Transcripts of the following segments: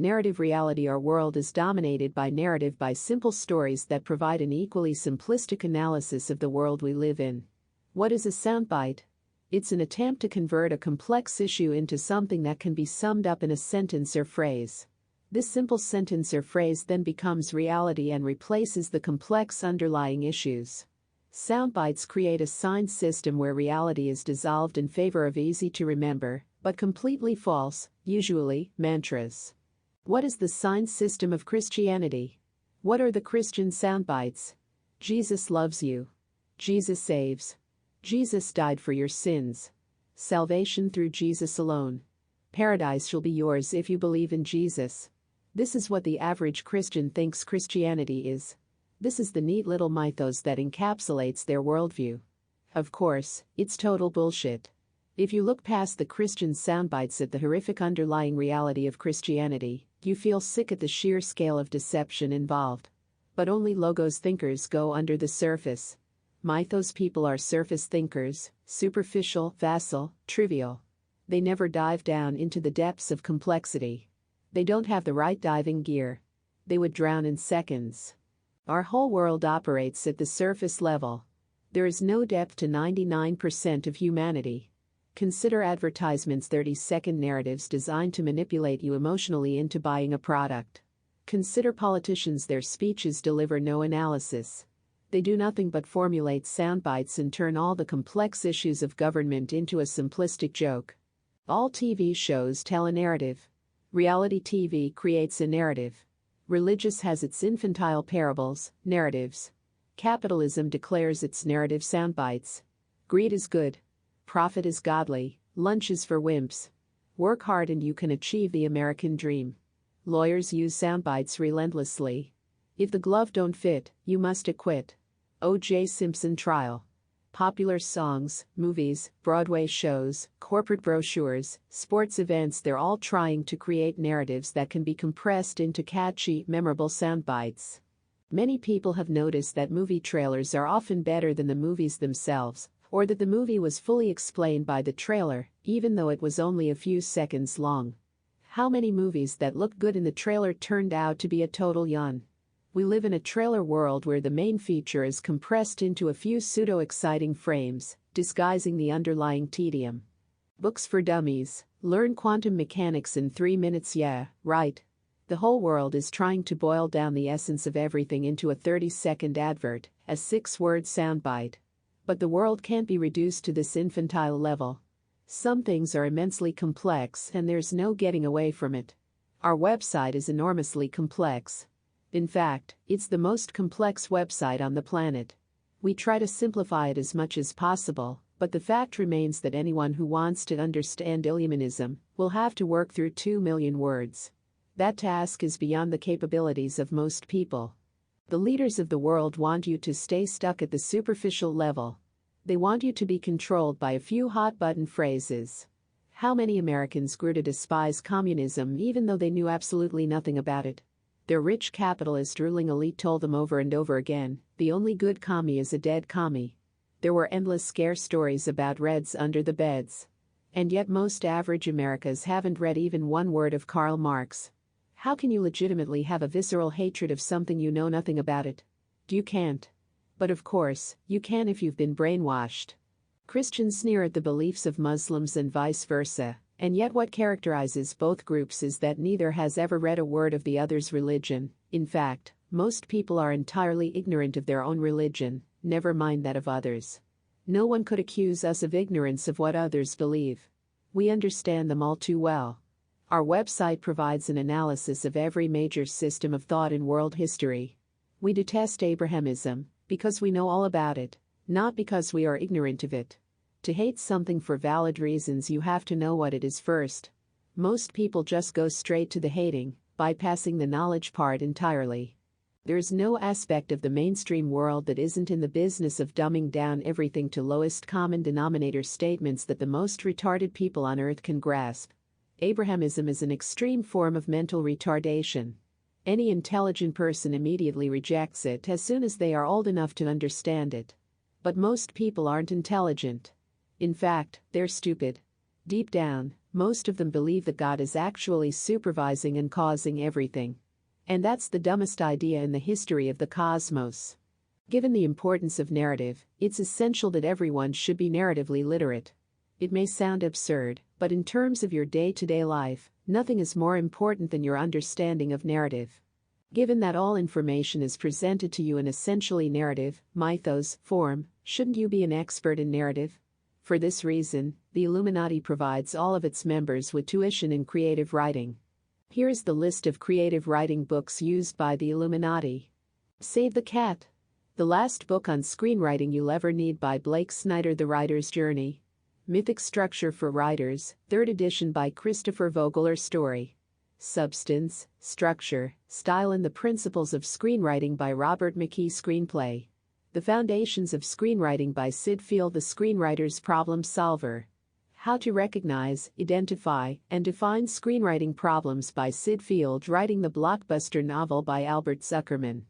Narrative reality. Our world is dominated by narrative, by simple stories that provide an equally simplistic analysis of the world we live in. What is a soundbite? It's an attempt to convert a complex issue into something that can be summed up in a sentence or phrase. This simple sentence or phrase then becomes reality and replaces the complex underlying issues. Soundbites create a sign system where reality is dissolved in favor of easy-to-remember, but completely false, usually, mantras. What is the sign system of Christianity? What are the Christian soundbites? Jesus loves you. Jesus saves. Jesus died for your sins. Salvation through Jesus alone. Paradise shall be yours if you believe in Jesus. This is what the average Christian thinks Christianity is. This is the neat little mythos that encapsulates their worldview. Of course, it's total bullshit. If you look past the Christian soundbites at the horrific underlying reality of Christianity, you feel sick at the sheer scale of deception involved. But only logos thinkers go under the surface. Mythos people are surface thinkers, superficial, facile, trivial. They never dive down into the depths of complexity. They don't have the right diving gear. They would drown in seconds. Our whole world operates at the surface level. There is no depth to 99% of humanity. Consider advertisements, 30-second narratives designed to manipulate you emotionally into buying a product. Consider politicians, their speeches deliver no analysis. They do nothing but formulate sound bites and turn all the complex issues of government into a simplistic joke. All TV shows tell a narrative. Reality TV creates a narrative. Religious has its infantile parables, narratives. Capitalism declares its narrative soundbites. Greed is good. Profit is godly. Lunch is for wimps. Work hard and you can achieve the American dream. Lawyers use soundbites relentlessly. If the glove don't fit, you must acquit. O.J. Simpson trial. Popular songs, movies, Broadway shows, corporate brochures, sports events, they're all trying to create narratives that can be compressed into catchy, memorable soundbites. Many people have noticed that movie trailers are often better than the movies themselves, or that the movie was fully explained by the trailer, even though it was only a few seconds long. How many movies that looked good in the trailer turned out to be a total yawn? We live in a trailer world where the main feature is compressed into a few pseudo-exciting frames, disguising the underlying tedium. Books for dummies. Learn quantum mechanics in 3 minutes. Yeah, right. The whole world is trying to boil down the essence of everything into a 30-second advert, a 6-word soundbite. But the world can't be reduced to this infantile level. Some things are immensely complex and there's no getting away from it. Our website is enormously complex. In fact, it's the most complex website on the planet. We try to simplify it as much as possible, but the fact remains that anyone who wants to understand Illuminism will have to work through 2 million words. That task is beyond the capabilities of most people. The leaders of the world want you to stay stuck at the superficial level. They want you to be controlled by a few hot-button phrases. How many Americans grew to despise communism even though they knew absolutely nothing about it? Their rich capitalist ruling elite told them over and over again, the only good commie is a dead commie. There were endless scare stories about Reds under the beds. And yet most average Americans haven't read even one word of Karl Marx. How can you legitimately have a visceral hatred of something you know nothing about it? You can't. But of course, you can if you've been brainwashed. Christians sneer at the beliefs of Muslims and vice versa. And yet what characterizes both groups is that neither has ever read a word of the other's religion. In fact, most people are entirely ignorant of their own religion, never mind that of others. No one could accuse us of ignorance of what others believe. We understand them all too well. Our website provides an analysis of every major system of thought in world history. We detest Abrahamism because we know all about it, not because we are ignorant of it. To hate something for valid reasons, you have to know what it is first. Most people just go straight to the hating, bypassing the knowledge part entirely. There is no aspect of the mainstream world that isn't in the business of dumbing down everything to lowest common denominator statements that the most retarded people on earth can grasp. Abrahamism is an extreme form of mental retardation. Any intelligent person immediately rejects it as soon as they are old enough to understand it. But most people aren't intelligent. In fact, they're stupid. Deep down, most of them believe that God is actually supervising and causing everything. And that's the dumbest idea in the history of the cosmos. Given the importance of narrative, it's essential that everyone should be narratively literate. It may sound absurd, but in terms of your day-to-day life, nothing is more important than your understanding of narrative. Given that all information is presented to you in essentially narrative, mythos, form, shouldn't you be an expert in narrative? For this reason, the Illuminati provides all of its members with tuition in creative writing. Here is the list of creative writing books used by the Illuminati. Save the Cat. The last book on screenwriting you'll ever need by Blake Snyder. The Writer's Journey. Mythic Structure for Writers, 3rd edition by Christopher Vogler. Story, Substance, Structure, Style and the Principles of Screenwriting by Robert McKee. Screenplay, The Foundations of Screenwriting by Sid Field. The Screenwriter's Problem Solver. How to Recognize, Identify, and Define Screenwriting Problems by Sid Field. Writing the Blockbuster Novel by Albert Zuckerman.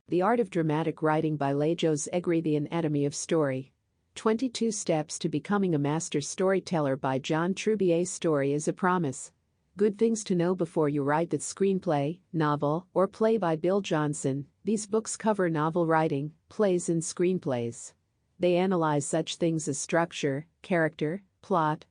The Art of Dramatic Writing by Lajos Egri. The Anatomy of Story. 22 Steps to Becoming a Master Storyteller by John Trubier. Story is a Promise. Good Things to Know Before You Write That Screenplay, Novel, or Play by Bill Johnson. These books cover novel writing, plays and screenplays. They analyze such things as structure, character, plot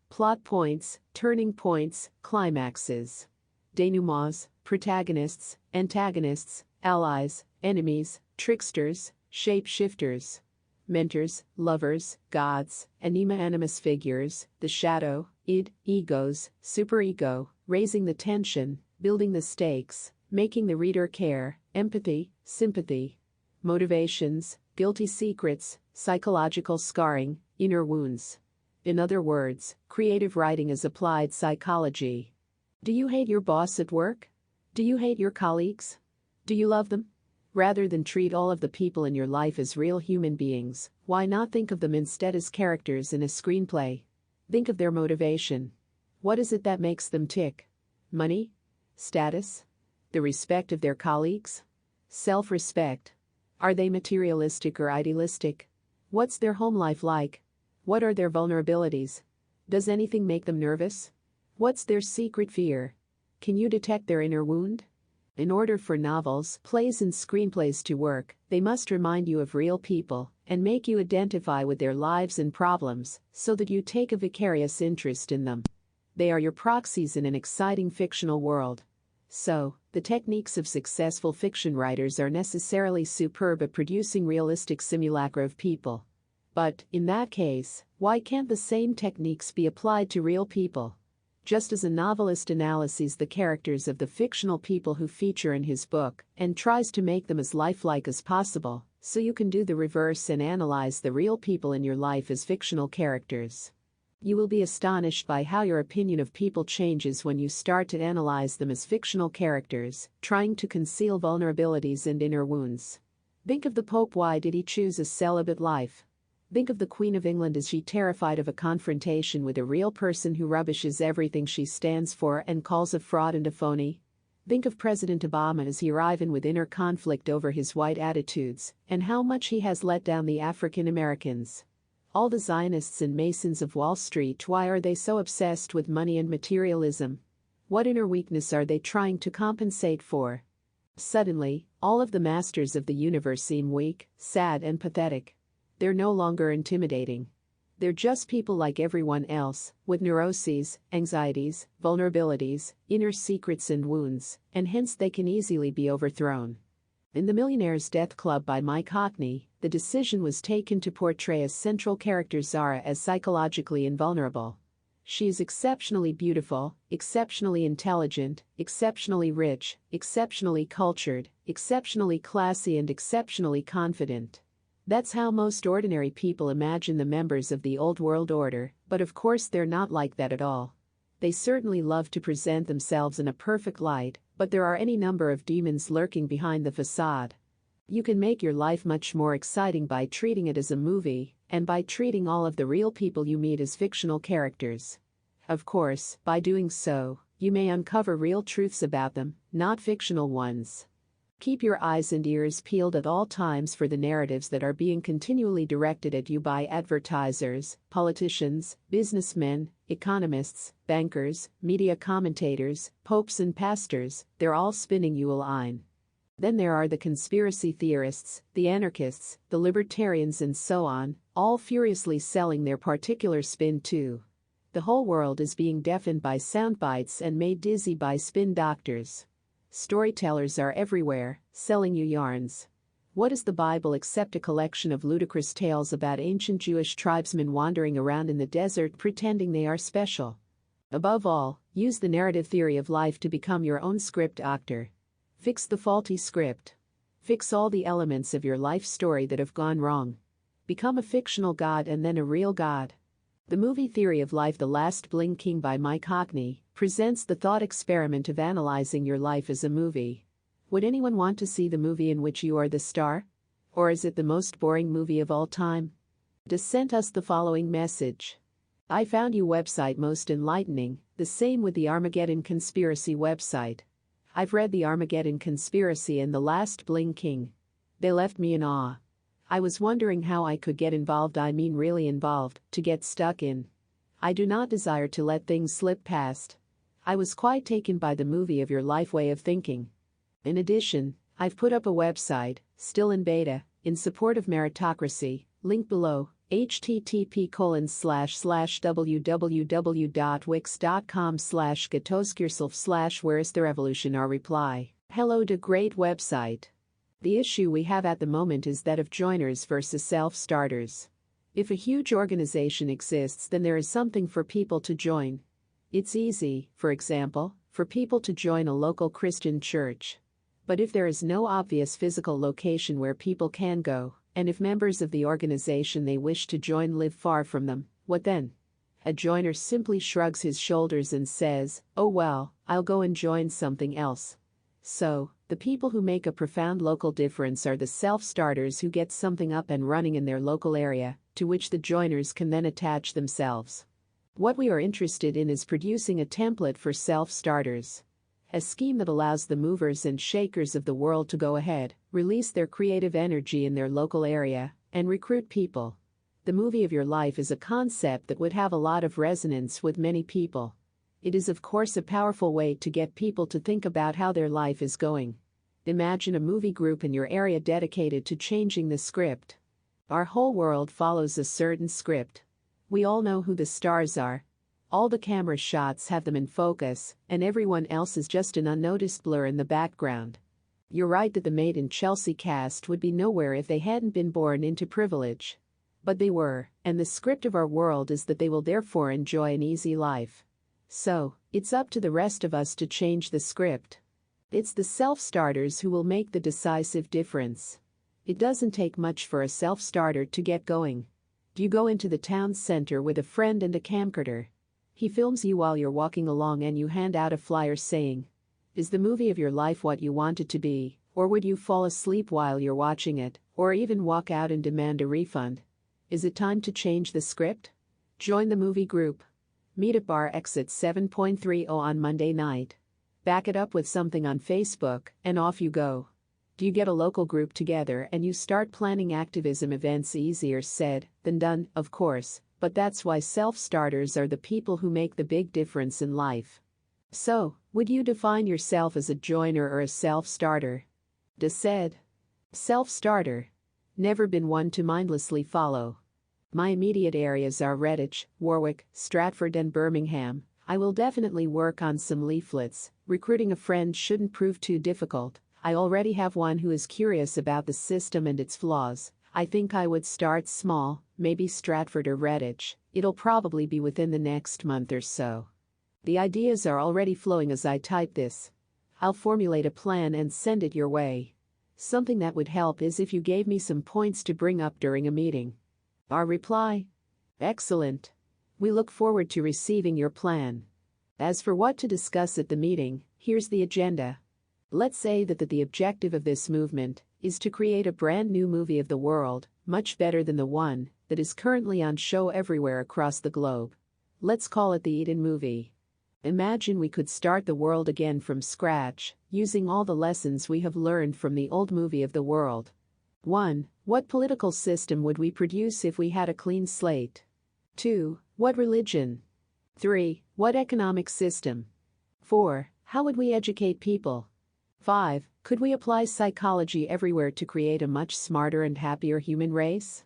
points, turning points, climaxes, denouements, protagonists, antagonists, allies, enemies, tricksters, shapeshifters, mentors, lovers, gods, anima animus figures, the shadow, id, egos, superego, raising the tension, building the stakes, making the reader care, empathy, sympathy, motivations, guilty secrets, psychological scarring, inner wounds. In other words, creative writing is applied psychology. Do you hate your boss at work? Do you hate your colleagues? Do you love them? Rather than treat all of the people in your life as real human beings, why not think of them instead as characters in a screenplay? Think of their motivation. What is it that makes them tick? Money? Status? The respect of their colleagues? Self-respect? Are they materialistic or idealistic? What's their home life like? What are their vulnerabilities? Does anything make them nervous? What's their secret fear? Can you detect their inner wound? In order for novels, plays and screenplays to work, they must remind you of real people and make you identify with their lives and problems so that you take a vicarious interest in them. They are your proxies in an exciting fictional world. So, the techniques of successful fiction writers are necessarily superb at producing realistic simulacra of people. But, in that case, why can't the same techniques be applied to real people? Just as a novelist analyses the characters of the fictional people who feature in his book and tries to make them as lifelike as possible, so you can do the reverse and analyze the real people in your life as fictional characters. You will be astonished by how your opinion of people changes when you start to analyze them as fictional characters, trying to conceal vulnerabilities and inner wounds. Think of the Pope. Why did he choose a celibate life? Think of the Queen of England. Is she terrified of a confrontation with a real person who rubbishes everything she stands for and calls a fraud and a phony? Think of President Obama. Is he riven with inner conflict over his white attitudes and how much he has let down the African Americans? All the Zionists and Masons of Wall Street, why are they so obsessed with money and materialism? What inner weakness are they trying to compensate for? Suddenly, all of the masters of the universe seem weak, sad and pathetic. They're no longer intimidating. They're just people like everyone else, with neuroses, anxieties, vulnerabilities, inner secrets and wounds, and hence they can easily be overthrown. In The Millionaire's Death Club by Mike Hockney, the decision was taken to portray a central character, Zara, as psychologically invulnerable. She is exceptionally beautiful, exceptionally intelligent, exceptionally rich, exceptionally cultured, exceptionally classy and exceptionally confident. That's how most ordinary people imagine the members of the old world order, but of course they're not like that at all. They certainly love to present themselves in a perfect light, but there are any number of demons lurking behind the facade. You can make your life much more exciting by treating it as a movie, and by treating all of the real people you meet as fictional characters. Of course, by doing so, you may uncover real truths about them, not fictional ones. Keep your eyes and ears peeled at all times for the narratives that are being continually directed at you by advertisers, politicians, businessmen, economists, bankers, media commentators, popes and pastors. They're all spinning you a line. Then there are the conspiracy theorists, the anarchists, the libertarians and so on, all furiously selling their particular spin too. The whole world is being deafened by sound bites and made dizzy by spin doctors. Storytellers are everywhere, selling you yarns. What is the Bible except a collection of ludicrous tales about ancient Jewish tribesmen wandering around in the desert pretending they are special? Above all, use the narrative theory of life to become your own script doctor. Fix the faulty script. Fix all the elements of your life story that have gone wrong. Become a fictional god and then a real god. The movie Theory of Life, The Last Bling King by Mike Hockney, presents the thought experiment of analyzing your life as a movie. Would anyone want to see the movie in which you are the star? Or is it the most boring movie of all time? Just sent us the following message. I found you website most enlightening, the same with the Armageddon Conspiracy website. I've read the Armageddon Conspiracy and The Last Bling King. They left me in awe. I was wondering how I could get involved, I mean really involved, to get stuck in. I do not desire to let things slip past. I was quite taken by the movie of your life way of thinking. In addition, I've put up a website, still in beta, in support of meritocracy, link below, http://www.wix.com/gatoskirsel/where is the revolution. Our reply: hello to great website. The issue we have at the moment is that of joiners versus self-starters. If a huge organization exists, then there is something for people to join. It's easy, for example, for people to join a local Christian church. But if there is no obvious physical location where people can go, and if members of the organization they wish to join live far from them, what then? A joiner simply shrugs his shoulders and says, "Oh well, I'll go and join something else." So, the people who make a profound local difference are the self-starters who get something up and running in their local area, to which the joiners can then attach themselves. What we are interested in is producing a template for self-starters. A scheme that allows the movers and shakers of the world to go ahead, release their creative energy in their local area, and recruit people. The movie of your life is a concept that would have a lot of resonance with many people. It is of course a powerful way to get people to think about how their life is going. Imagine a movie group in your area dedicated to changing the script. Our whole world follows a certain script. We all know who the stars are. All the camera shots have them in focus, and everyone else is just an unnoticed blur in the background. You're right that the Made in Chelsea cast would be nowhere if they hadn't been born into privilege. But they were, and the script of our world is that they will therefore enjoy an easy life. So, it's up to the rest of us to change the script. It's the self-starters who will make the decisive difference. It doesn't take much for a self-starter to get going. You go into the town center with a friend and a camcorder. He films you while you're walking along and you hand out a flyer saying, "Is the movie of your life what you want it to be, or would you fall asleep while you're watching it, or even walk out and demand a refund? Is it time to change the script? Join the movie group. Meet at bar exit 7.30 on Monday night. Back it up with something on Facebook, and off you go." Do you get a local group together and you start planning activism events? Easier said than done, of course, but that's why self-starters are the people who make the big difference in life. So, would you define yourself as a joiner or a self-starter? Said. Self-starter. Never been one to mindlessly follow. My immediate areas are Redditch, Warwick, Stratford and Birmingham. I will definitely work on some leaflets. Recruiting a friend shouldn't prove too difficult. I already have one who is curious about the system and its flaws. I think I would start small, maybe Stratford or Redditch. It'll probably be within the next month or so. The ideas are already flowing as I type this. I'll formulate a plan and send it your way. Something that would help is if you gave me some points to bring up during a meeting. Our reply: excellent. We look forward to receiving your plan. As for what to discuss at the meeting, here's the agenda. Let's say that the objective of this movement is to create a brand new movie of the world, much better than the one that is currently on show everywhere across the globe. Let's call it the Eden movie. Imagine we could start the world again from scratch, using all the lessons we have learned from the old movie of the world. 1. What political system would we produce if we had a clean slate? 2. What religion? 3. What economic system? 4. How would we educate people? 5. Could we apply psychology everywhere to create a much smarter and happier human race?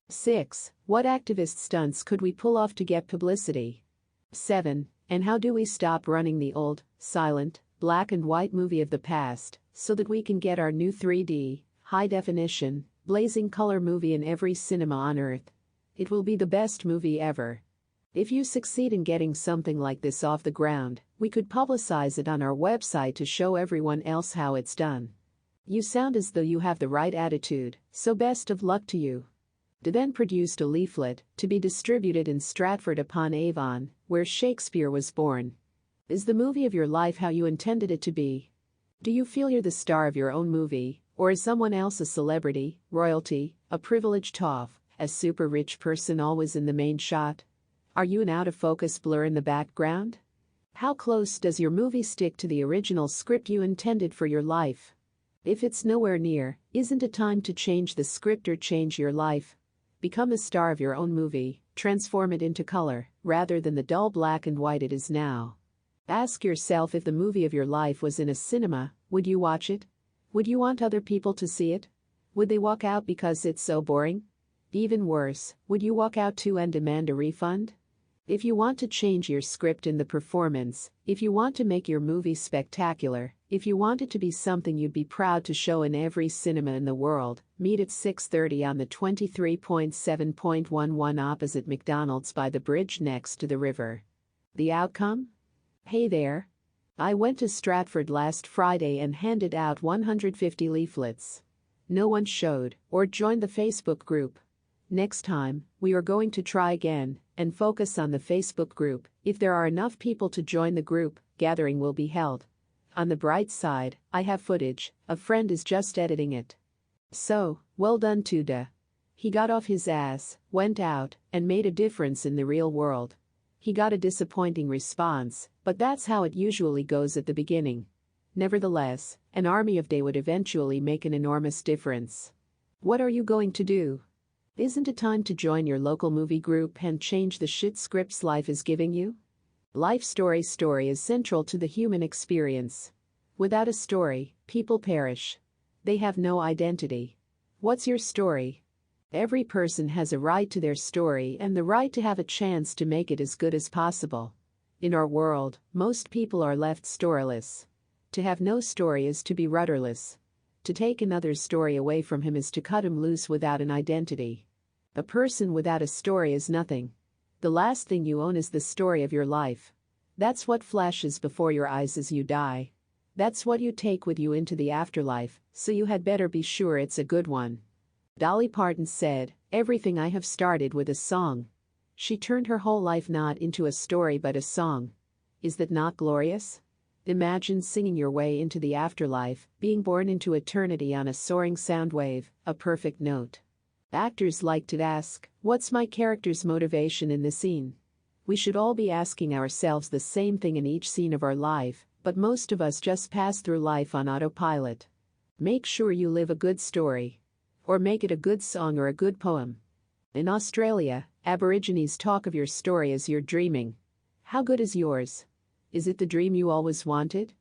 6. What activist stunts could we pull off to get publicity? 7. And how do we stop running the old, silent, black and white movie of the past so that we can get our new 3D, high-definition, blazing color movie in every cinema on Earth? It will be the best movie ever. If you succeed in getting something like this off the ground, we could publicize it on our website to show everyone else how it's done. You sound as though you have the right attitude, so best of luck to you. They then produced a leaflet to be distributed in Stratford-upon-Avon, where Shakespeare was born. Is the movie of your life how you intended it to be? Do you feel you're the star of your own movie, or is someone else a celebrity, royalty, a privileged toff, a super rich person always in the main shot? Are you an out-of-focus blur in the background? How close does your movie stick to the original script you intended for your life? If it's nowhere near, isn't it time to change the script or change your life? Become a star of your own movie, transform it into color, rather than the dull black and white it is now. Ask yourself, if the movie of your life was in a cinema, would you watch it? Would you want other people to see it? Would they walk out because it's so boring? Even worse, would you walk out too and demand a refund? If you want to change your script in the performance, if you want to make your movie spectacular, if you want it to be something you'd be proud to show in every cinema in the world, meet at 6:30 on the 23.7.11 opposite McDonald's by the bridge next to the river. The outcome? Hey there. I went to Stratford last Friday and handed out 150 leaflets. No one showed or joined the Facebook group. Next time, we are going to try again and focus on the Facebook group. If there are enough people to join the group, gathering will be held. On the bright side, I have footage, a friend is just editing it. So, well done Tuda. He got off his ass, went out, and made a difference in the real world. He got a disappointing response, but that's how it usually goes at the beginning. Nevertheless, an army of day would eventually make an enormous difference. What are you going to do? Isn't it time to join your local movie group and change the shit scripts life is giving you? Life story is central to the human experience. Without a story, people perish. They have no identity. What's your story? Every person has a right to their story and the right to have a chance to make it as good as possible. In our world, most people are left storyless. To have no story is to be rudderless. To take another's story away from him is to cut him loose without an identity. A person without a story is nothing. The last thing you own is the story of your life. That's what flashes before your eyes as you die. That's what you take with you into the afterlife, so you had better be sure it's a good one. Dolly Parton said, "Everything I have started with a song." She turned her whole life not into a story but a song. Is that not glorious? Imagine singing your way into the afterlife, being born into eternity on a soaring sound wave, a perfect note. Actors like to ask, what's my character's motivation in the scene? We should all be asking ourselves the same thing in each scene of our life, but most of us just pass through life on autopilot. Make sure you live a good story. Or make it a good song or a good poem. In Australia, Aborigines talk of your story as you're dreaming. How good is yours? Is it the dream you always wanted?